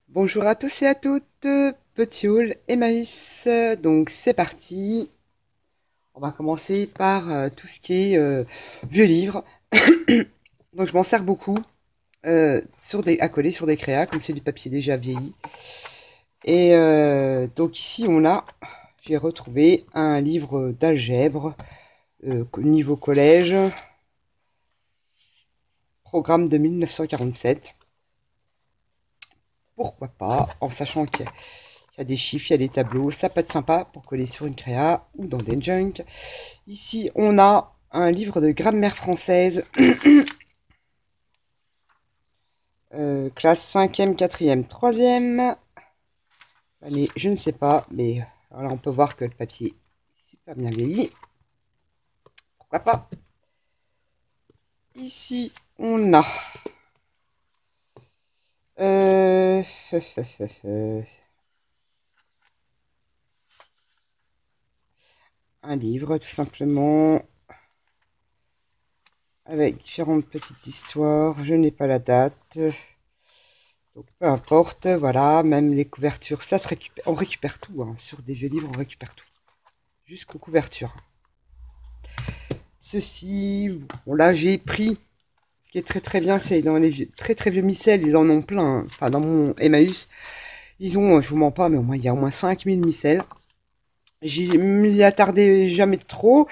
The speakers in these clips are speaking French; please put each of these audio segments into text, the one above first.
Bonjour à tous et à toutes, petit hall Emmaüs, donc c'est parti. On va commencer par tout ce qui est vieux livres. Donc je m'en sers beaucoup à coller sur des créas, comme c'est du papier déjà vieilli. Et donc ici j'ai retrouvé un livre d'algèbre, niveau collège, programme de 1947. Pourquoi pas, en sachant qu'il y a des chiffres, il y a des tableaux, ça peut être sympa pour coller sur une créa ou dans des junk. Ici, on a un livre de grammaire française, classe 5e, 4e, 3e. Allez, je ne sais pas, mais alors là, on peut voir que le papier est super bien vieilli. Pourquoi pas? Ici, on a euh, un livre, tout simplement, avec différentes petites histoires. Je n'ai pas la date. Donc peu importe, voilà, même les couvertures, ça se récupère, on récupère tout, hein. Sur des vieux livres, on récupère tout, jusqu'aux couvertures. Ceci, bon là j'ai pris, ce qui est très très bien, c'est dans les très très vieux micelles, ils en ont plein, hein. Enfin dans mon Emmaüs, ils ont, je vous mens pas, mais au moins il y a au moins 5000 micelles. J'y m'y attardais jamais trop,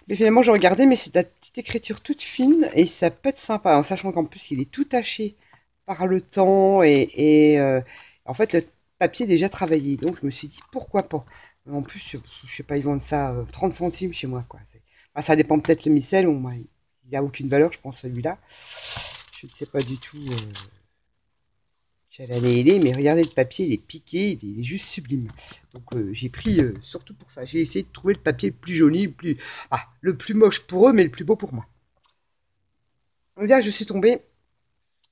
mais finalement je regardais, mais c'est de la petite écriture toute fine, et ça peut être sympa, en sachant qu'en plus il est tout taché par le temps, et en fait le papier est déjà travaillé, donc je me suis dit pourquoi pas. En plus, je sais pas, ils vendent ça 30 centimes chez moi, quoi. Enfin, ça dépend peut-être le micelle, moi, il n'y a aucune valeur, je pense, celui-là. Je ne sais pas du tout quelle année il est, mais regardez le papier, il est piqué, il est juste sublime. Donc j'ai pris surtout pour ça. J'ai essayé de trouver le papier le plus joli, le plus moche pour eux, mais le plus beau pour moi. Donc là, je suis tombée.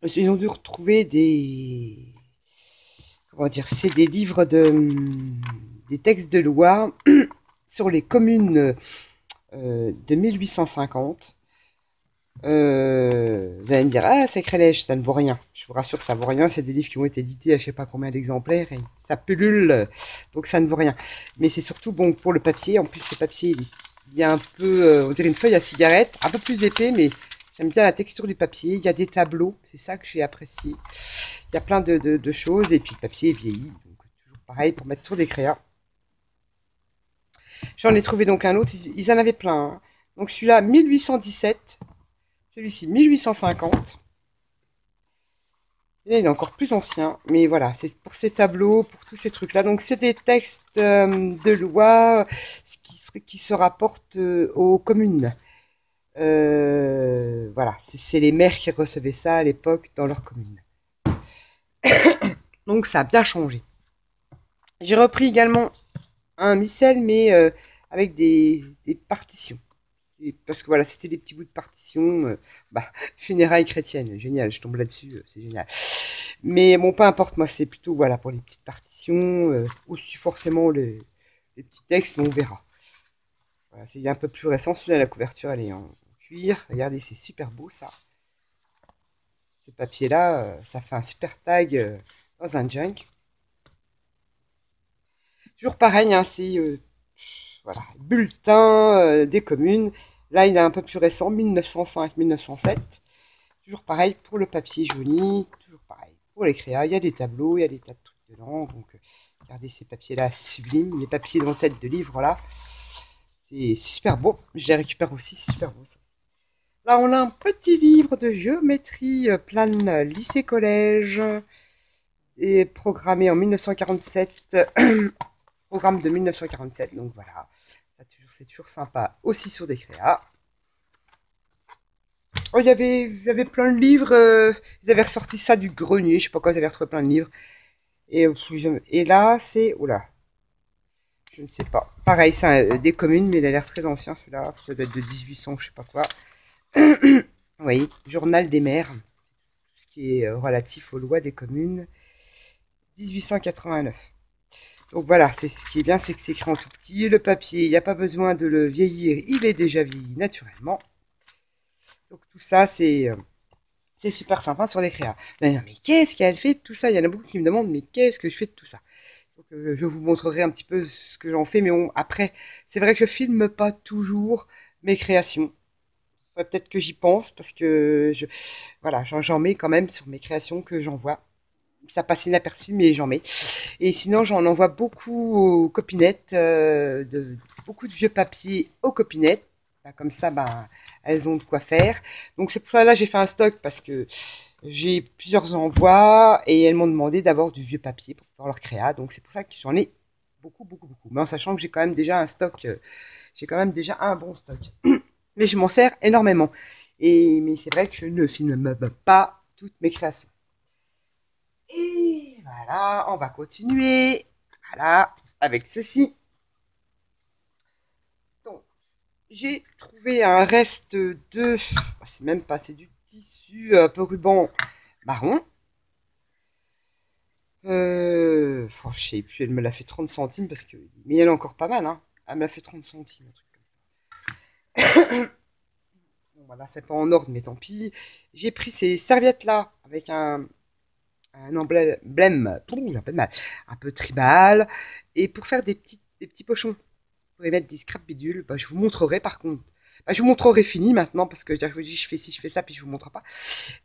Ils ont dû retrouver des. Comment dire? C'est des livres des textes de loi sur les communes de 1850. Vous allez me dire, ah, sacrilège, ça ne vaut rien. Je vous rassure que ça ne vaut rien. C'est des livres qui ont été édités à je ne sais pas combien d'exemplaires et ça pullule, donc ça ne vaut rien. Mais c'est surtout bon pour le papier. En plus, ce papier, il y a un peu, on dirait une feuille à cigarette, un peu plus épais, mais j'aime bien la texture du papier. Il y a des tableaux, c'est ça que j'ai apprécié. Il y a plein de choses et puis le papier est vieilli. Donc, toujours pareil pour mettre sur des créas. J'en ai trouvé donc un autre, ils en avaient plein, hein. Donc celui-là, 1817. Celui-ci, 1850. Et là, il est encore plus ancien. Mais voilà, c'est pour ces tableaux, pour tous ces trucs-là. Donc, c'est des textes de loi qui se rapportent aux communes. Voilà, c'est les maires qui recevaient ça à l'époque dans leur commune. Donc, ça a bien changé. J'ai repris également un missel, mais avec des partitions. Parce que voilà, c'était des petits bouts de partition, funérailles chrétiennes, génial, je tombe là-dessus, c'est génial. Mais bon, peu importe, moi c'est plutôt voilà pour les petites partitions, aussi forcément les petits textes, on verra. Voilà, c'est un peu plus récent, celui-là la couverture elle est en cuir, regardez c'est super beau ça. Ce papier-là, ça fait un super tag dans un junk. Toujours pareil, hein, c'est voilà, bulletin des communes. Là, il est un peu plus récent, 1905-1907. Toujours pareil pour le papier joli, toujours pareil pour les créas. Il y a des tableaux, il y a des tas de trucs dedans. Donc, regardez ces papiers-là sublimes, les papiers dans tête de livre là. C'est super beau. Je les récupère aussi, c'est super beau ça. Là, on a un petit livre de géométrie plane lycée-collège et programmé en 1947. Programme de 1947, donc voilà. C'est toujours sympa aussi sur des créas. Oh, il y avait plein de livres. Ils avaient ressorti ça du grenier. Je sais pas quoi, ils avaient retrouvé plein de livres. Et là, c'est. Oula, je ne sais pas. Pareil, c'est des communes, mais il a l'air très ancien celui-là. Ça doit être de 1800, je sais pas quoi. Oui, Journal des maires. Tout ce qui est relatif aux lois des communes. 1889. Donc voilà, c'est ce qui est bien, c'est que c'est écrit en tout petit. Le papier, il n'y a pas besoin de le vieillir. Il est déjà vieilli naturellement. Donc tout ça, c'est C'est super sympa sur les créas. Mais non, mais qu'est-ce qu'elle fait de tout ça? Il y en a beaucoup qui me demandent, mais qu'est-ce que je fais de tout ça? Donc, je vous montrerai un petit peu ce que j'en fais, mais bon, après, c'est vrai que je filme pas toujours mes créations. Faudrait peut-être que j'y pense parce que voilà, j'en mets quand même sur mes créations que j'envoie. Ça passe inaperçu, mais j'en mets. Et sinon, j'en envoie beaucoup aux copinettes, beaucoup de vieux papiers aux copinettes. Bah, comme ça, bah, elles ont de quoi faire. Donc c'est pour ça là j'ai fait un stock parce que j'ai plusieurs envois et elles m'ont demandé d'avoir du vieux papier pour faire leur créa. Donc c'est pour ça que j'en ai beaucoup, beaucoup, beaucoup. Mais en sachant que j'ai quand même déjà un stock, j'ai quand même déjà un bon stock. Mais je m'en sers énormément. Mais c'est vrai que je ne filme pas toutes mes créations. Et voilà, on va continuer. Voilà, avec ceci. Donc, j'ai trouvé un reste de... C'est même pas, c'est du tissu un peu ruban marron. Je sais plus, elle me l'a fait 30 centimes parce que... Mais elle est encore pas mal, hein. Elle me l'a fait 30 centimes, un truc comme ça. Bon, voilà, c'est pas en ordre, mais tant pis. J'ai pris ces serviettes-là avec un emblème, j'ai un peu de mal, un peu tribal. Et pour faire des petits pochons, pour y mettre des scrap bidules, bah, je vous montrerai par contre. Bah, je vous montrerai fini maintenant parce que je vous dis je fais ci, je fais ça, puis je vous montre pas.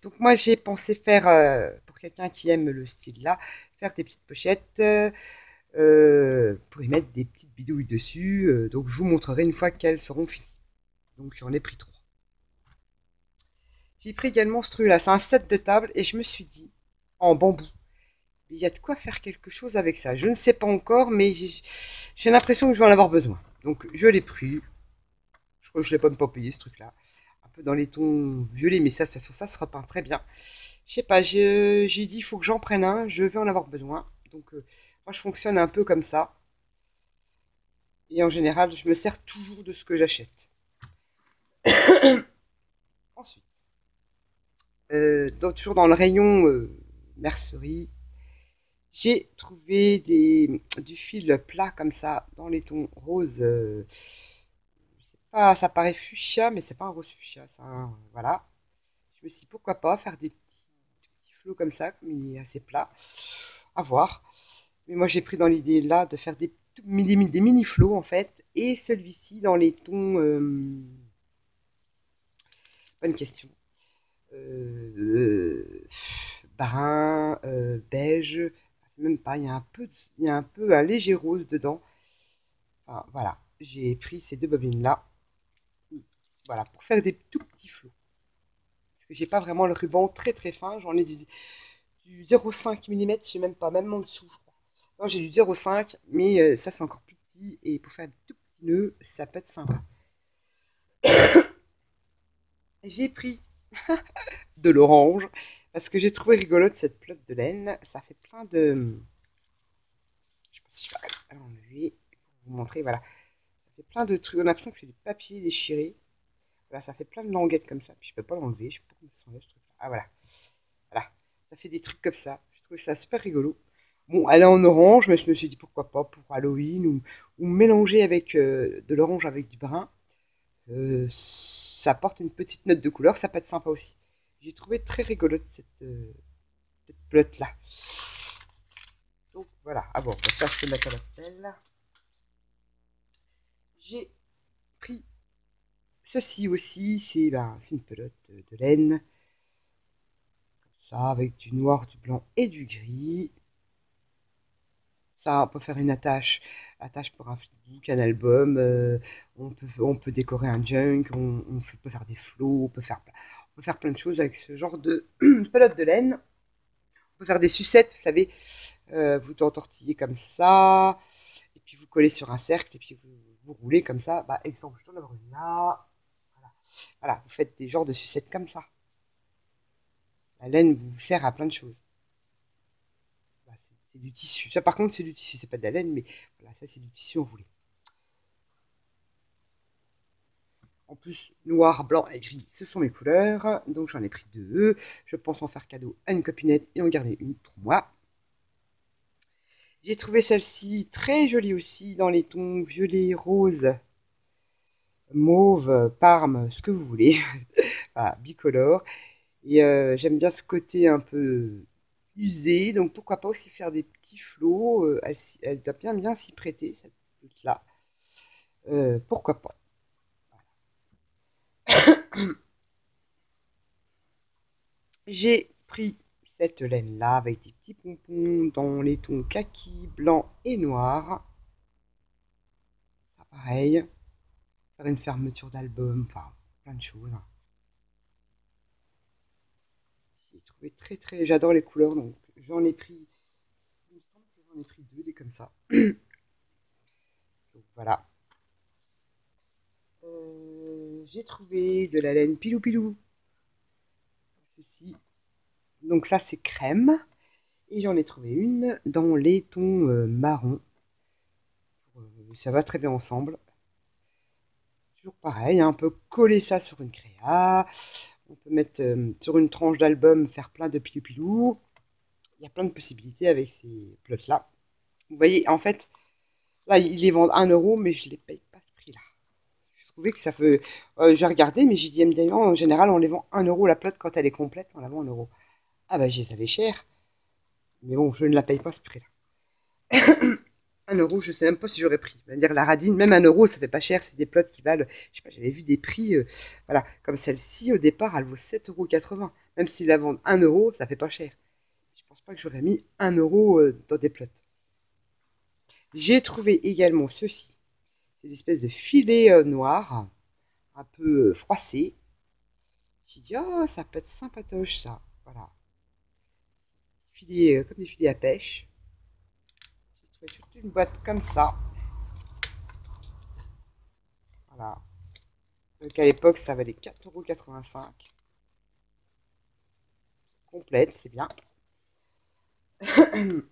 Donc moi j'ai pensé faire, pour quelqu'un qui aime le style là, faire des petites pochettes pour y mettre des petites bidouilles dessus. Donc je vous montrerai une fois qu'elles seront finies. Donc j'en ai pris 3. J'ai pris également ce truc là, c'est un set de table et je me suis dit, en bambou, il y a de quoi faire quelque chose avec ça. Je ne sais pas encore, mais j'ai l'impression que je vais en avoir besoin. Donc je l'ai pris. Je crois que je ne l'ai pas payé ce truc-là. Un peu dans les tons violets, mais ça, de toute façon, ça se repeint très bien. Je sais pas, j'ai dit il faut que j'en prenne un, je vais en avoir besoin. Donc moi je fonctionne un peu comme ça. Et en général, je me sers toujours de ce que j'achète. Ensuite, toujours dans le rayon mercerie, j'ai trouvé du fil plat comme ça, dans les tons roses. C'est pas, ça paraît fuchsia, mais c'est pas un rose fuchsia. Voilà. Je me suis dit, pourquoi pas faire des petits flots comme ça, comme il est assez plat. À voir. Mais moi, j'ai pris dans l'idée là de faire des mini flots en fait. Et celui-ci dans les tons. Bonne question. Brun, beige. C'est même pas. Il y a un peu un léger rose dedans. Enfin, voilà. J'ai pris ces deux bobines là. Voilà, pour faire des tout petits flots. Parce que j'ai pas vraiment le ruban très très fin. J'en ai du 0,5 mm, je sais même pas, même en dessous, je crois. Non, j'ai du 0,5, mais ça c'est encore plus petit. Et pour faire des tout petits nœuds, ça peut être sympa. J'ai pris de l'orange parce que j'ai trouvé rigolote cette pelote de laine. Ça fait plein de... Je sais pas si je vais l'enlever pour vous montrer. Voilà. Ça fait plein de trucs. On a l'impression que c'est du papier déchiré. Voilà, ça fait plein de languettes comme ça. Puis je peux pas l'enlever. Je sais pas comment ça s'enlève ce truc-là. Ah voilà. Voilà. Ça fait des trucs comme ça. Je trouve ça super rigolo. Bon, elle est en orange, mais je me suis dit pourquoi pas pour Halloween ou mélanger avec de l'orange avec du brun. Ça apporte une petite note de couleur, ça peut être sympa aussi. J'ai trouvé très rigolote cette pelote là. Donc voilà, ah bon, ça je peux mettre à la pelle. J'ai pris ceci aussi, c'est une pelote de laine. Comme ça, avec du noir, du blanc et du gris. Ça, on peut faire une attache pour un flipbook, un album, on peut décorer un junk, peut faire des flots, on peut faire plein de choses avec ce genre de pelote de laine. On peut faire des sucettes, vous savez, vous entortillez comme ça, et puis vous collez sur un cercle, et puis vous roulez comme ça. Bah, exemple, je dois en avoir une là. Voilà. Voilà, vous faites des genres de sucettes comme ça. La laine vous sert à plein de choses. Bah, c'est du tissu. Ça, par contre, c'est du tissu, c'est pas de la laine, mais voilà, ça, c'est du tissu enroulé. En plus, noir, blanc et gris, ce sont mes couleurs. Donc j'en ai pris deux. Je pense en faire cadeau à une copinette et en garder une pour moi. J'ai trouvé celle-ci très jolie aussi dans les tons violet, rose, mauve, parme, ce que vous voulez. Voilà, bicolore. Et j'aime bien ce côté un peu usé, donc pourquoi pas aussi faire des petits flots. Elle doit bien s'y prêter, cette pelote-là. Pourquoi pas. J'ai pris cette laine-là avec des petits pompons dans les tons kaki, blanc et noir. Ça pareil, faire une fermeture d'album, enfin plein de choses. J'ai trouvé très, j'adore les couleurs, donc j'en ai pris, il me semble que j'en ai pris deux des comme ça. Donc voilà. J'ai trouvé de la laine pilou pilou. Ceci. Donc ça c'est crème. Et j'en ai trouvé une dans les tons marron. Ça va très bien ensemble. Toujours pareil, hein, on peut coller ça sur une créa. On peut mettre sur une tranche d'album, faire plein de pilou pilou. Il y a plein de possibilités avec ces plots-là. Vous voyez, en fait, là, ils les vendent 1 €, mais je ne les paye pas ce prix-là. Je trouvais que ça fait... j'ai regardé, mais j'ai dit, en général, on les vend 1 € la plotte quand elle est complète, on la vend 1 €. Ah bah, je les avais cher. Mais bon, je ne la paye pas ce prix-là. 1 €, je sais même pas si j'aurais pris. On va dire la radine, même 1 €, ça fait pas cher. C'est des plots qui valent, je sais pas, j'avais vu des prix, voilà, comme celle-ci, au départ, elle vaut 7,80 €. Même s'ils la vendent 1 €, ça fait pas cher. Je pense pas que j'aurais mis 1 € dans des plots. J'ai trouvé également ceci. C'est l'espèce de filet noir, un peu froissé. J'ai dit, oh, ça peut être sympatoche, ça. Voilà. Filet, comme des filets à pêche. J'ai trouvé toute une boîte comme ça. Voilà. Donc à l'époque, ça valait 4,85 €. Complète, c'est bien.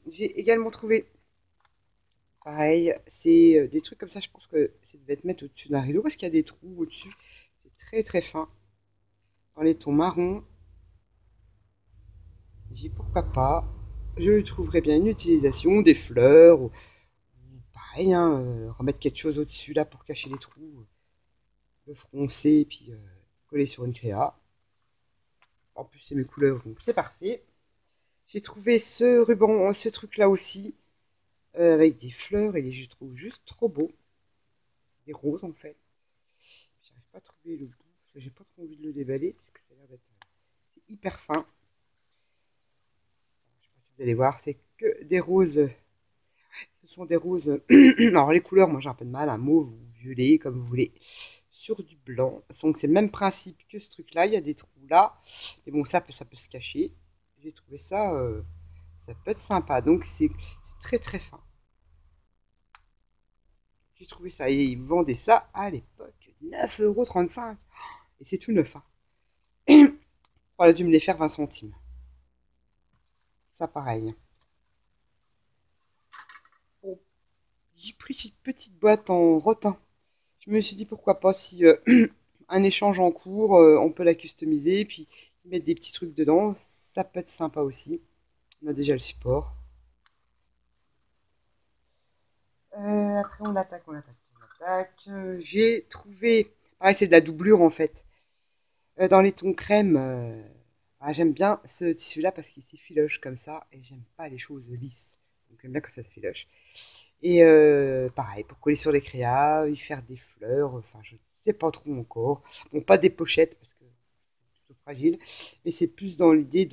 J'ai également trouvé, pareil, c'est des trucs comme ça, je pense que ça devait être mettre au-dessus d'un rideau parce qu'il y a des trous au-dessus. C'est très fin. Dans les tons marron. J'ai dit pourquoi pas. Je lui trouverais bien une utilisation, des fleurs, ou pareil, hein, remettre quelque chose au-dessus là pour cacher les trous, le froncer et puis coller sur une créa. En plus, c'est mes couleurs, donc c'est parfait. J'ai trouvé ce ruban, ce truc là aussi, avec des fleurs et je trouve juste trop beau. Des roses en fait. J'arrive pas à trouver le bout parce que j'ai pas trop envie de le déballer parce que ça a l'air d'être c'est hyper fin. Je sais pas si vous allez voir, c'est que des roses. Ce sont des roses. Alors les couleurs, moi j'ai un peu de mal, un mauve ou violet comme vous voulez, sur du blanc. Donc c'est le même principe que ce truc-là. Il y a des trous là, mais bon ça peut se cacher. J'ai trouvé ça, ça peut être sympa. Donc c'est très fin. J'ai trouvé ça et ils vendaient ça à l'époque 9,35 €. Et c'est tout neuf. Hein. On a dû me les faire 20 centimes. Ça pareil. Bon, j'ai pris une petite boîte en rotin. Je me suis dit pourquoi pas si un échange en cours, on peut la customiser, puis mettre des petits trucs dedans, ça peut être sympa aussi. On a déjà le support. Après on attaque. J'ai trouvé, pareil c'est de la doublure en fait, dans les tons crème. J'aime bien ce tissu-là parce qu'il s'effiloche comme ça, et j'aime pas les choses lisses. Donc j'aime bien quand ça s'effiloche. Et pareil, pour coller sur les créas, y faire des fleurs, enfin je sais pas trop encore. Bon, pas des pochettes parce que c'est plutôt fragile, mais c'est plus dans l'idée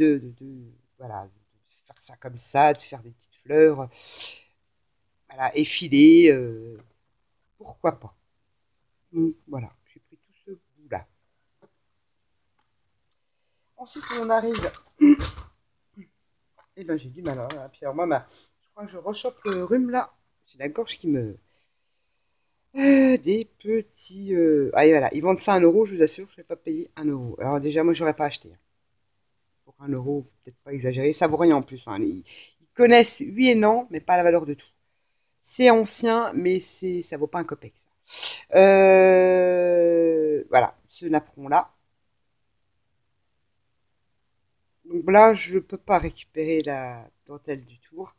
voilà, de faire ça comme ça, de faire des petites fleurs, voilà, effiler, pourquoi pas. Donc, voilà, j'ai pris tout ce bout-là. Ensuite, on arrive, et ben j'ai du mal, hein, puis alors moi, je crois que je rechoppe le rhume là, j'ai la gorge qui me... des petits... Ah, et voilà, ils vendent ça 1 €, je vous assure, je ne vais pas payer 1 €. Alors déjà, moi, j'aurais pas acheté. Pour 1 €, peut-être pas exagéré. Ça vaut rien en plus. Hein. Ils connaissent, oui et non, mais pas la valeur de tout. C'est ancien, mais ça vaut pas un copec. Ça. Voilà, ce napperon-là. Donc là, je ne peux pas récupérer la dentelle du tour.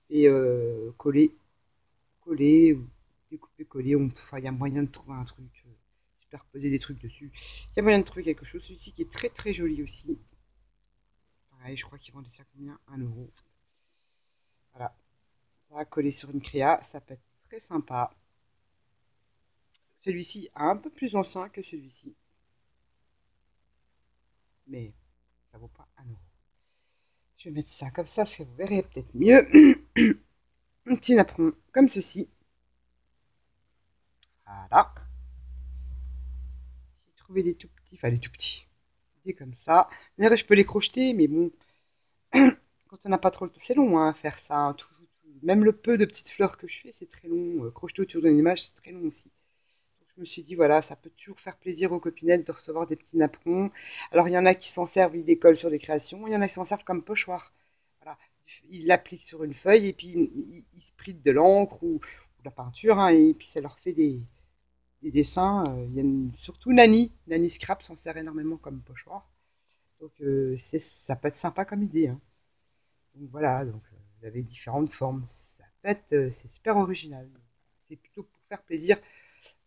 Et coller, ou découper, coller. Enfin, il y a moyen de trouver un truc, superposer des trucs dessus. Il y a moyen de trouver quelque chose. Celui-ci qui est très joli aussi. Pareil, je crois qu'ils vendaient ça combien? 1 €. Voilà. Ça a collé sur une créa. Ça peut être très sympa. Celui-ci est un peu plus ancien que celui-ci. Mais ça vaut pas 1 €. Je vais mettre ça comme ça, parce que vous verrez peut-être mieux. Un petit napperon comme ceci. Voilà. J'ai trouvé des tout petits, enfin des tout petits. Des comme ça. D'ailleurs, je peux les crocheter, mais bon, quand on n'a pas trop le temps, c'est long à faire ça. Hein, même le peu de petites fleurs que je fais, c'est très long. Crocheter autour d'une image, c'est très long aussi. Donc, je me suis dit, voilà, ça peut toujours faire plaisir aux copinettes de recevoir des petits napperons. Alors, il y en a qui s'en servent, ils décollent sur des créations. Il y en a qui s'en servent comme pochoir. Voilà. Ils l'appliquent sur une feuille et puis ils spritent de l'encre ou de la peinture. Hein, et puis, ça leur fait des dessins. Il y a surtout Nani. Nani Scrap s'en sert énormément comme pochoir. Donc, ça peut être sympa comme idée. Hein. Donc voilà, donc vous avez différentes formes. Ça peut être, c'est super original. C'est plutôt pour faire plaisir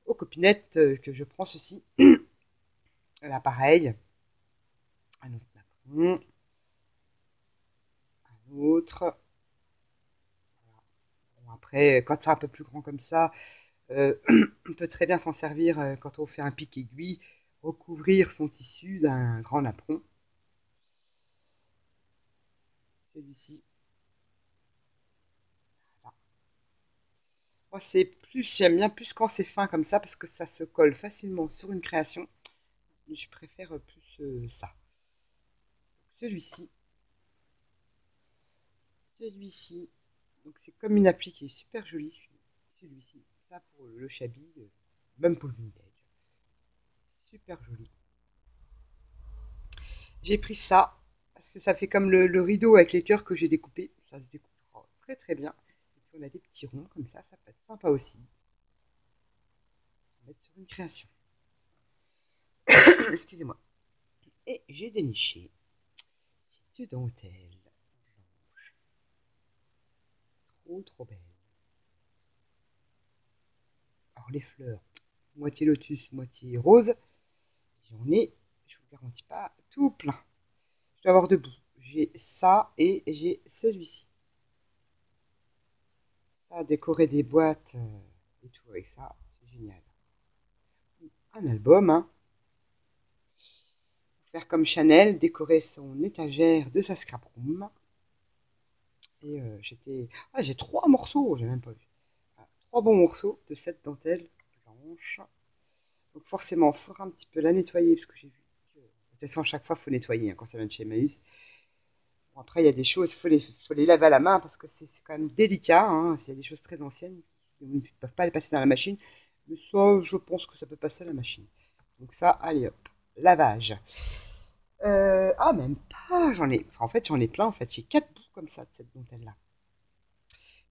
aux copinettes que je prends ceci. Là, pareil. Un autre napperon. Un autre. Voilà. Bon, après, quand c'est un peu plus grand comme ça, on peut très bien s'en servir quand on fait un pic aiguille, recouvrir son tissu d'un grand napperon. Celui-ci. Voilà. Moi, c'est plus, j'aime bien plus quand c'est fin comme ça parce que ça se colle facilement sur une création. Je préfère plus ça. Celui-ci. Celui-ci. Donc c'est comme une appli qui est super jolie. Celui-ci. Ça pour le shabby, même pour le vintage. Super joli. J'ai pris ça parce que ça fait comme le rideau avec les cœurs que j'ai découpé. Ça se découpe très très bien. Et puis on a des petits ronds comme ça peut être sympa aussi. On va mettre sur une création. Excusez-moi. Et j'ai déniché cette dentelle blanche. Trop trop belle. Alors les fleurs, moitié lotus, moitié rose. J'en ai, je vous garantis pas, tout plein. Je dois avoir debout. J'ai ça et j'ai celui-ci. Ça, décorer des boîtes et tout avec ça, c'est génial. Un album, hein. Faire comme Chanel, décorer son étagère de sa scrap room. Et j'ai 3 morceaux, j'ai même pas vu. Voilà, 3 bons morceaux de cette dentelle blanche. Donc forcément, il faudra un petit peu la nettoyer parce que j'ai vu que de toute façon, à chaque fois, il faut nettoyer hein, quand ça vient de chez Emmaüs. Bon, après, il y a des choses, il faut les laver à la main parce que c'est quand même délicat. Hein, s'il y a des choses très anciennes, ils ne peuvent pas les passer dans la machine. Mais ça, je pense que ça peut passer à la machine. Donc ça, allez hop, lavage. Ah, même pas, en fait, j'en ai plein. En fait, j'ai 4 bouts comme ça de cette dentelle-là.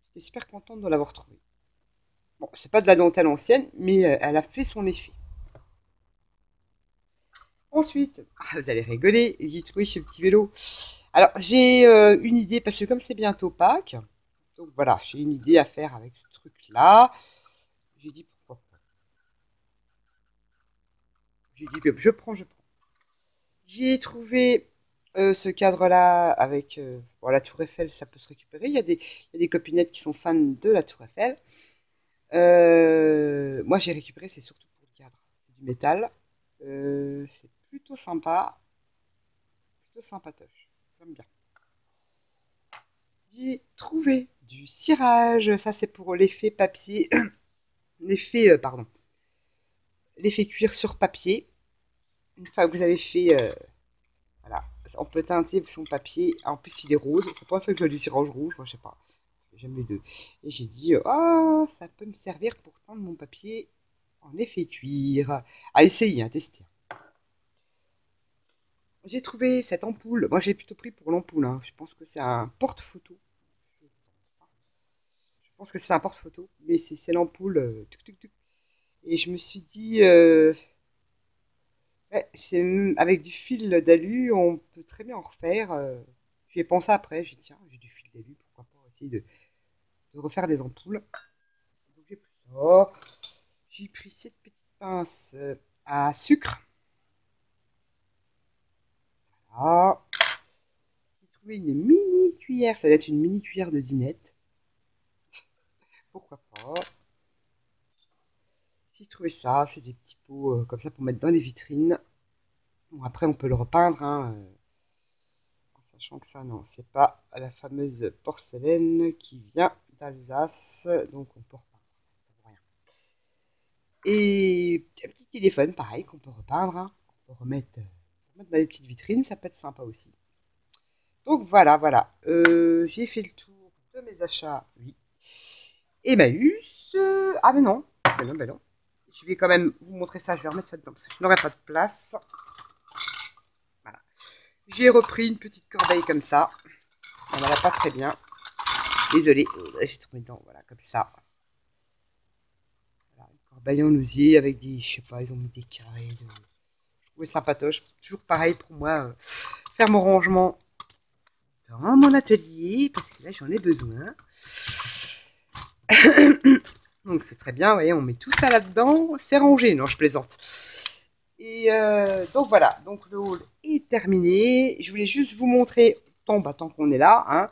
J'étais super contente de l'avoir trouvée. Bon, c'est pas de la dentelle ancienne, mais elle a fait son effet. Ensuite, vous allez rigoler, j'ai trouvé ce petit vélo. Alors, j'ai une idée, parce que comme c'est bientôt Pâques, donc voilà, j'ai une idée à faire avec ce truc-là. J'ai dit pourquoi pas. J'ai dit, je prends. J'ai trouvé ce cadre-là avec bon, la Tour Eiffel, ça peut se récupérer. Il y a des copinettes qui sont fans de la Tour Eiffel. Moi, j'ai récupéré, c'est surtout pour le cadre. C'est du métal. C'est plutôt sympa. Plutôt sympatoche. J'aime bien. J'ai trouvé du cirage. Ça, c'est pour l'effet papier. Pardon. L'effet cuir sur papier. Une fois que vous avez fait. Voilà. On peut teinter son papier. En plus, il est rose. C'est la première fois que je vois du cirage rouge. Moi, je sais pas. J'aime les deux. Et j'ai dit, oh, ça peut me servir pour teindre mon papier en effet cuir. À essayer, à tester. J'ai trouvé cette ampoule. Moi, j'ai plutôt pris pour l'ampoule. Hein. Je pense que c'est un porte-photo. Je pense que c'est un porte-photo. Mais c'est l'ampoule. Tuc, tuc, tuc. Et je me suis dit, ouais, avec du fil d'alu, on peut très bien en refaire. J'y ai pensé après. J'ai dit, tiens, j'ai du fil d'alu. Pourquoi pas essayer de refaire des ampoules. Donc, j'ai pris ça. J'ai pris cette petite pince à sucre. Voilà. trouvé une mini cuillère. Ça doit être une mini cuillère de dinette. Pourquoi pas. J'ai trouvé ça. C'est des petits pots comme ça pour mettre dans les vitrines. Bon, après, on peut le repeindre, hein, en sachant que ça, non, c'est pas la fameuse porcelaine qui vient d'Alsace. Donc, on peut repeindre. Ça vaut rien. Et un petit téléphone, pareil, qu'on peut repeindre, hein, qu'on peut remettre dans les petites vitrines. Ça peut être sympa aussi. Donc, voilà, voilà. J'ai fait le tour de mes achats, oui. Emmaüs. Ah, mais non. Ben non, ben non. Je vais quand même vous montrer ça. Je vais remettre ça dedans parce que je n'aurai pas de place. Voilà. J'ai repris une petite corbeille comme ça. On ne va pas très bien. Désolée. J'ai trouvé dedans. Voilà, comme ça. Voilà, une corbeille en osier avec des. Je sais pas, ils ont mis des carrés. Je trouvais sympatoche. Toujours pareil pour moi. Faire mon rangement dans mon atelier. Parce que là, j'en ai besoin. Donc c'est très bien, vous voyez, on met tout ça là-dedans, c'est rangé, non je plaisante. Et donc voilà, donc le haul est terminé. Je voulais juste vous montrer, tant qu'on est là, hein,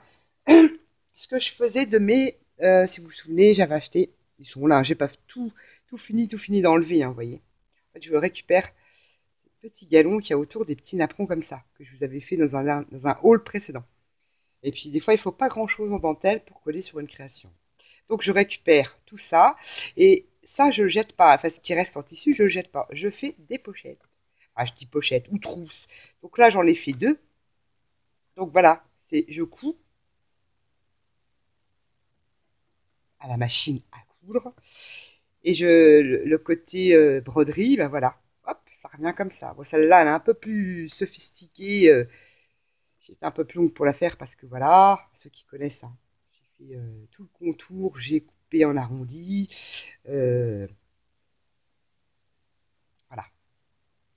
ce que je faisais de mes, si vous vous souvenez, j'avais acheté, ils sont là, j'ai pas tout fini d'enlever, hein, vous voyez. En fait, je récupère ces petits galons qu'il y a autour des petits napperons comme ça, que je vous avais fait dans un haul précédent. Et puis des fois, il ne faut pas grand-chose en dentelle pour coller sur une création. Donc je récupère tout ça et ça je le jette pas. Enfin ce qui reste en tissu je le jette pas. Je fais des pochettes. Ah je dis pochettes ou trousses. Donc là j'en ai fait 2. Donc voilà, c'est je couds à la machine à coudre et le côté broderie, ben voilà, hop ça revient comme ça. Bon celle-là elle est un peu plus sophistiquée. J'étais un peu plus longue pour la faire parce que voilà, ceux qui connaissent ça. J'ai fait tout le contour, j'ai coupé en arrondi. Voilà.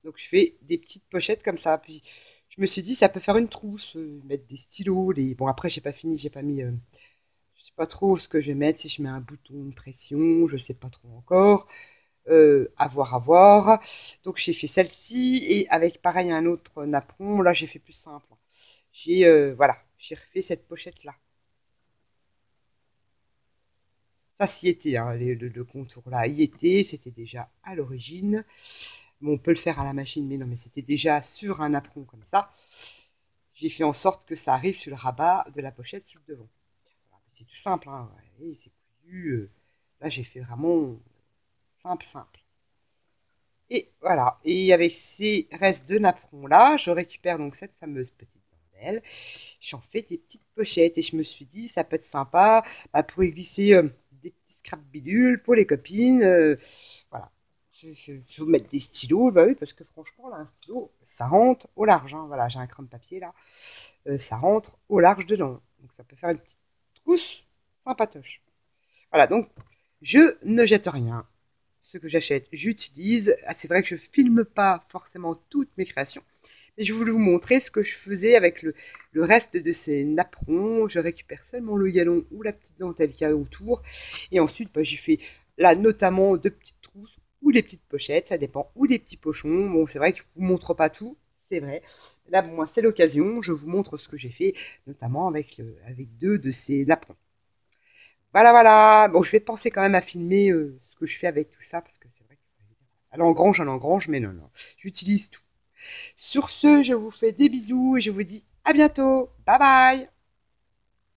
Donc je fais des petites pochettes comme ça. Puis je me suis dit, ça peut faire une trousse, mettre des stylos. Bon, après, j'ai pas fini, j'ai pas mis. Je sais pas trop ce que je vais mettre, si je mets un bouton de pression, je sais pas trop encore. À voir, à voir. Donc j'ai fait celle-ci et avec pareil un autre napperon. Là, j'ai fait plus simple. Voilà, j'ai refait cette pochette-là. Ça s'y était, hein, le contour là y était, c'était déjà à l'origine. Bon, on peut le faire à la machine, mais non, mais c'était déjà sur un apron comme ça. J'ai fait en sorte que ça arrive sur le rabat de la pochette sur le devant. Voilà, c'est tout simple, hein, ouais, c'est cousu. Là, j'ai fait vraiment simple. Et voilà, et avec ces restes de napperon là, je récupère donc cette fameuse petite dentelle. J'en fais des petites pochettes et je me suis dit, ça peut être sympa pour y glisser des petits scrap bidules pour les copines. Voilà. Je vais vous mettre des stylos, bah oui, parce que franchement, là, un stylo, ça rentre au large, hein. Voilà, j'ai un crâne papier là, ça rentre au large dedans. Donc ça peut faire une petite trousse sympatoche. Voilà, donc je ne jette rien. Ce que j'achète, j'utilise. Ah, c'est vrai que je filme pas forcément toutes mes créations, mais je voulais vous montrer ce que je faisais avec le reste de ces napperons. Je récupère seulement le galon ou la petite dentelle qu'il y a autour. Et ensuite, bah, j'ai fait là notamment de petites trousses ou des petites pochettes, ça dépend, ou des petits pochons. Bon, c'est vrai que je vous montre pas tout, c'est vrai. Là, bon, moi, c'est l'occasion. Je vous montre ce que j'ai fait, notamment avec 2 de ces napperons. Voilà, voilà. Bon, je vais penser quand même à filmer ce que je fais avec tout ça, parce que c'est vrai que elle engrange, mais non, non. J'utilise tout. Sur ce, je vous fais des bisous et je vous dis à bientôt. Bye bye.